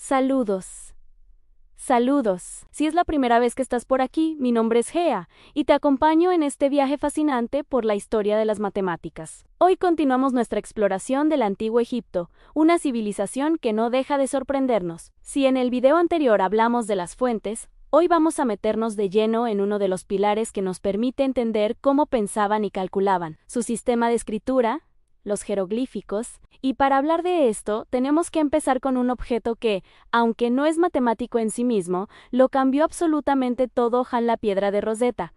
Saludos. Saludos. Si es la primera vez que estás por aquí, mi nombre es Gea, y te acompaño en este viaje fascinante por la historia de las matemáticas. Hoy continuamos nuestra exploración del Antiguo Egipto, una civilización que no deja de sorprendernos. Si en el video anterior hablamos de las fuentes, hoy vamos a meternos de lleno en uno de los pilares que nos permite entender cómo pensaban y calculaban, su sistema de escritura, los jeroglíficos, y para hablar de esto tenemos que empezar con un objeto que, aunque no es matemático en sí mismo, lo cambió absolutamente todo: la piedra de Rosetta.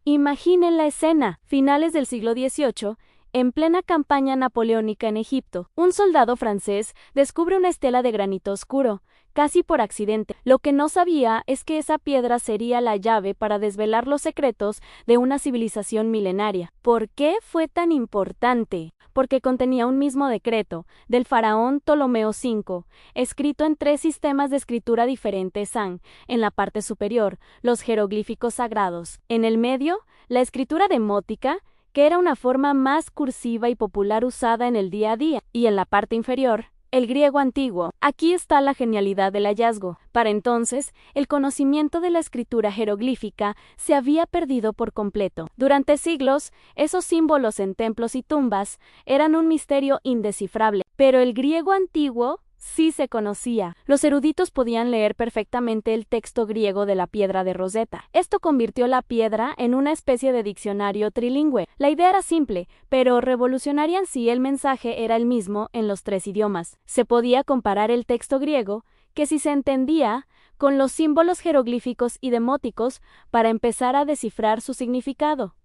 Imaginen la escena, finales del siglo XVIII, en plena campaña napoleónica en Egipto, un soldado francés descubre una estela de granito oscuro, casi por accidente. Lo que no sabía es que esa piedra sería la llave para desvelar los secretos de una civilización milenaria. ¿Por qué fue tan importante? Porque contenía un mismo decreto, del faraón Ptolomeo V, escrito en 3 sistemas de escritura diferentes: en la parte superior, los jeroglíficos sagrados; en el medio, la escritura demótica, que era una forma más cursiva y popular usada en el día a día, y en la parte inferior, el griego antiguo. Aquí está la genialidad del hallazgo. Para entonces, el conocimiento de la escritura jeroglífica se había perdido por completo. Durante siglos, esos símbolos en templos y tumbas eran un misterio indescifrable, pero el griego antiguo sí se conocía. Los eruditos podían leer perfectamente el texto griego de la piedra de Rosetta. Esto convirtió la piedra en una especie de diccionario trilingüe. La idea era simple, pero revolucionaria en sí. El mensaje era el mismo en los 3 idiomas. Se podía comparar el texto griego, que sí se entendía, con los símbolos jeroglíficos y demóticos para empezar a descifrar su significado.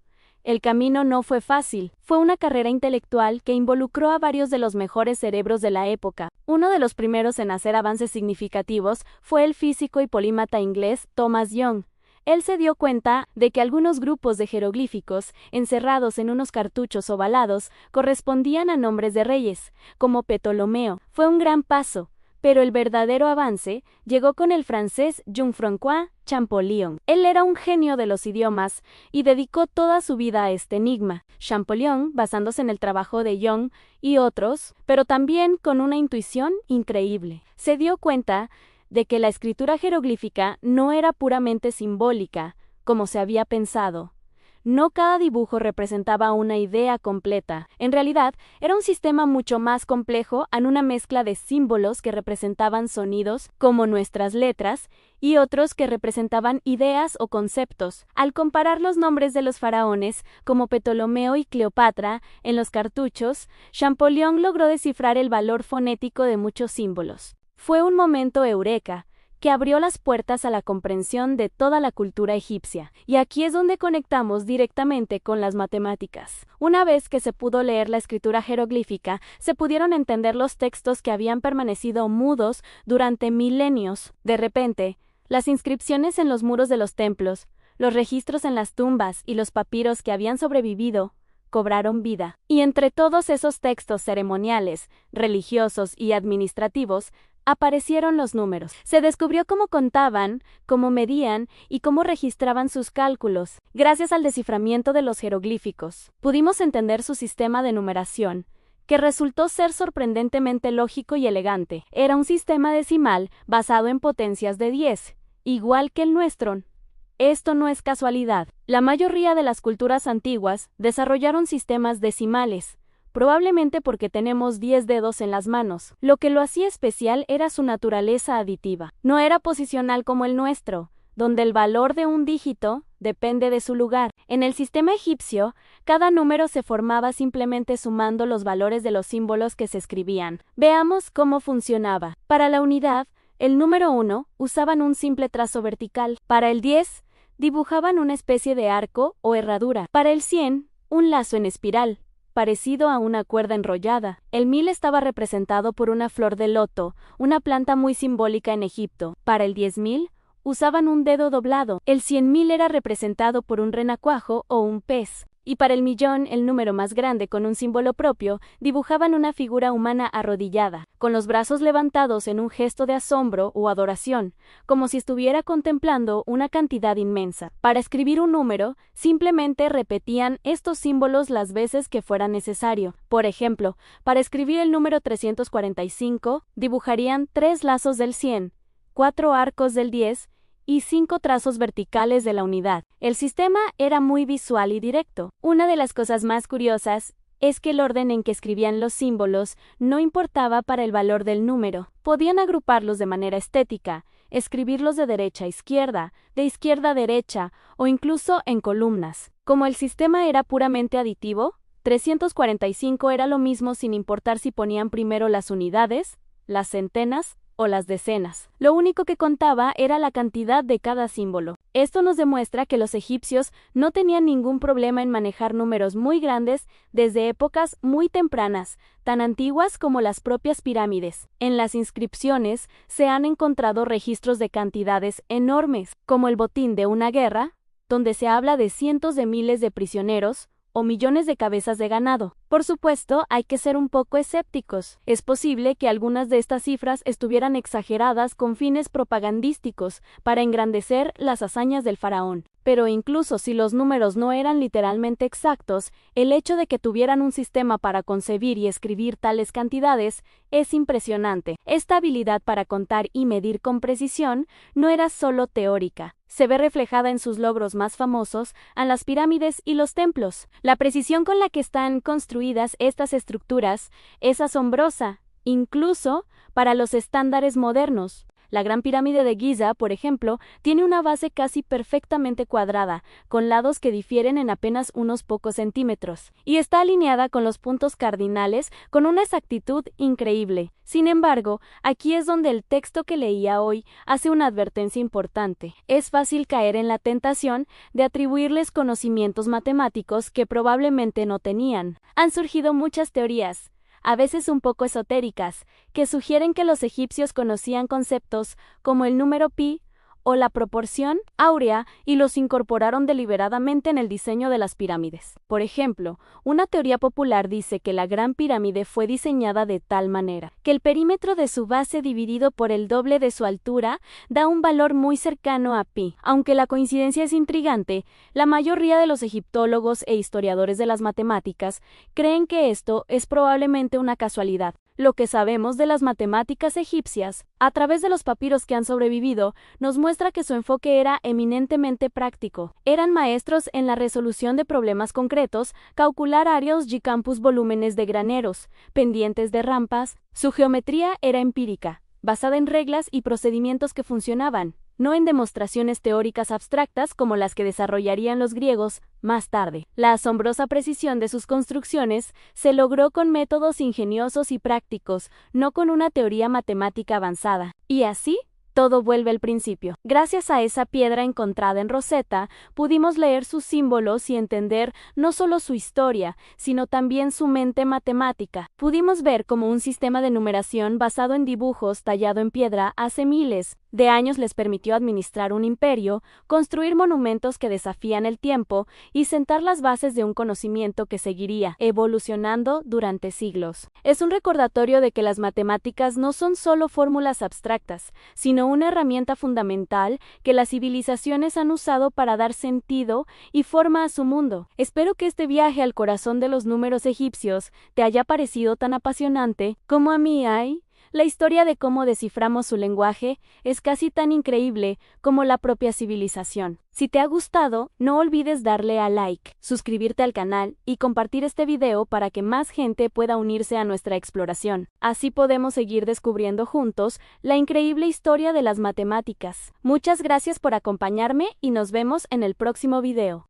El camino no fue fácil. Fue una carrera intelectual que involucró a varios de los mejores cerebros de la época. Uno de los primeros en hacer avances significativos fue el físico y polímata inglés Thomas Young. Él se dio cuenta de que algunos grupos de jeroglíficos, encerrados en unos cartuchos ovalados, correspondían a nombres de reyes, como Ptolomeo. Fue un gran paso, pero el verdadero avance llegó con el francés Jean-François Champollion. Él era un genio de los idiomas y dedicó toda su vida a este enigma. Champollion, basándose en el trabajo de Young y otros, pero también con una intuición increíble, se dio cuenta de que la escritura jeroglífica no era puramente simbólica, como se había pensado. No cada dibujo representaba una idea completa. En realidad, era un sistema mucho más complejo, en una mezcla de símbolos que representaban sonidos, como nuestras letras, y otros que representaban ideas o conceptos. Al comparar los nombres de los faraones, como Ptolomeo y Cleopatra, en los cartuchos, Champollion logró descifrar el valor fonético de muchos símbolos. Fue un momento eureka, que abrió las puertas a la comprensión de toda la cultura egipcia. Y aquí es donde conectamos directamente con las matemáticas. Una vez que se pudo leer la escritura jeroglífica, se pudieron entender los textos que habían permanecido mudos durante milenios. De repente, las inscripciones en los muros de los templos, los registros en las tumbas y los papiros que habían sobrevivido cobraron vida. Y entre todos esos textos ceremoniales, religiosos y administrativos, aparecieron los números. Se descubrió cómo contaban, cómo medían y cómo registraban sus cálculos. Gracias al desciframiento de los jeroglíficos, pudimos entender su sistema de numeración, que resultó ser sorprendentemente lógico y elegante. Era un sistema decimal basado en potencias de 10, igual que el nuestro. Esto no es casualidad. La mayoría de las culturas antiguas desarrollaron sistemas decimales, probablemente porque tenemos 10 dedos en las manos. Lo que lo hacía especial era su naturaleza aditiva. No era posicional como el nuestro, donde el valor de un dígito depende de su lugar. En el sistema egipcio, cada número se formaba simplemente sumando los valores de los símbolos que se escribían. Veamos cómo funcionaba. Para la unidad, el número 1 usaban un simple trazo vertical. Para el 10, dibujaban una especie de arco o herradura. Para el 100, un lazo en espiral, parecido a una cuerda enrollada. El 1000 estaba representado por una flor de loto, una planta muy simbólica en Egipto. Para el 10.000, usaban un dedo doblado. El 100.000 era representado por un renacuajo o un pez. Y para el millón, el número más grande con un símbolo propio, dibujaban una figura humana arrodillada, con los brazos levantados en un gesto de asombro o adoración, como si estuviera contemplando una cantidad inmensa. Para escribir un número, simplemente repetían estos símbolos las veces que fuera necesario. Por ejemplo, para escribir el número 345, dibujarían 3 lazos del 100, 4 arcos del 10 y 5 trazos verticales de la unidad. El sistema era muy visual y directo. Una de las cosas más curiosas es que el orden en que escribían los símbolos no importaba para el valor del número. Podían agruparlos de manera estética, escribirlos de derecha a izquierda, de izquierda a derecha o incluso en columnas. Como el sistema era puramente aditivo, 345 era lo mismo sin importar si ponían primero las unidades, las centenas o las decenas. Lo único que contaba era la cantidad de cada símbolo. Esto nos demuestra que los egipcios no tenían ningún problema en manejar números muy grandes desde épocas muy tempranas, tan antiguas como las propias pirámides. En las inscripciones se han encontrado registros de cantidades enormes, como el botín de una guerra, donde se habla de cientos de miles de prisioneros, o millones de cabezas de ganado. Por supuesto, hay que ser un poco escépticos. Es posible que algunas de estas cifras estuvieran exageradas con fines propagandísticos para engrandecer las hazañas del faraón. Pero incluso si los números no eran literalmente exactos, el hecho de que tuvieran un sistema para concebir y escribir tales cantidades es impresionante. Esta habilidad para contar y medir con precisión no era solo teórica. Se ve reflejada en sus logros más famosos, en las pirámides y los templos. La precisión con la que están construidas estas estructuras es asombrosa, incluso para los estándares modernos. La Gran Pirámide de Giza, por ejemplo, tiene una base casi perfectamente cuadrada, con lados que difieren en apenas unos pocos centímetros, y está alineada con los puntos cardinales con una exactitud increíble. Sin embargo, aquí es donde el texto que leía hoy hace una advertencia importante. Es fácil caer en la tentación de atribuirles conocimientos matemáticos que probablemente no tenían. Han surgido muchas teorías, a veces un poco esotéricas, que sugieren que los egipcios conocían conceptos como el número pi o la proporción áurea y los incorporaron deliberadamente en el diseño de las pirámides. Por ejemplo, una teoría popular dice que la Gran Pirámide fue diseñada de tal manera que el perímetro de su base dividido por el doble de su altura da un valor muy cercano a pi. Aunque la coincidencia es intrigante, la mayoría de los egiptólogos e historiadores de las matemáticas creen que esto es probablemente una casualidad. Lo que sabemos de las matemáticas egipcias, a través de los papiros que han sobrevivido, nos muestra que su enfoque era eminentemente práctico. Eran maestros en la resolución de problemas concretos, calcular áreas y campus volúmenes de graneros, pendientes de rampas. Su geometría era empírica, basada en reglas y procedimientos que funcionaban, no en demostraciones teóricas abstractas como las que desarrollarían los griegos más tarde. La asombrosa precisión de sus construcciones se logró con métodos ingeniosos y prácticos, no con una teoría matemática avanzada. Y así, todo vuelve al principio. Gracias a esa piedra encontrada en Rosetta, pudimos leer sus símbolos y entender no solo su historia, sino también su mente matemática. Pudimos ver cómo un sistema de numeración basado en dibujos tallado en piedra hace miles de años les permitió administrar un imperio, construir monumentos que desafían el tiempo y sentar las bases de un conocimiento que seguiría evolucionando durante siglos. Es un recordatorio de que las matemáticas no son solo fórmulas abstractas, sino una herramienta fundamental que las civilizaciones han usado para dar sentido y forma a su mundo. Espero que este viaje al corazón de los números egipcios te haya parecido tan apasionante como a mí. La historia de cómo desciframos su lenguaje es casi tan increíble como la propia civilización. Si te ha gustado, no olvides darle a like, suscribirte al canal y compartir este video para que más gente pueda unirse a nuestra exploración. Así podemos seguir descubriendo juntos la increíble historia de las matemáticas. Muchas gracias por acompañarme y nos vemos en el próximo video.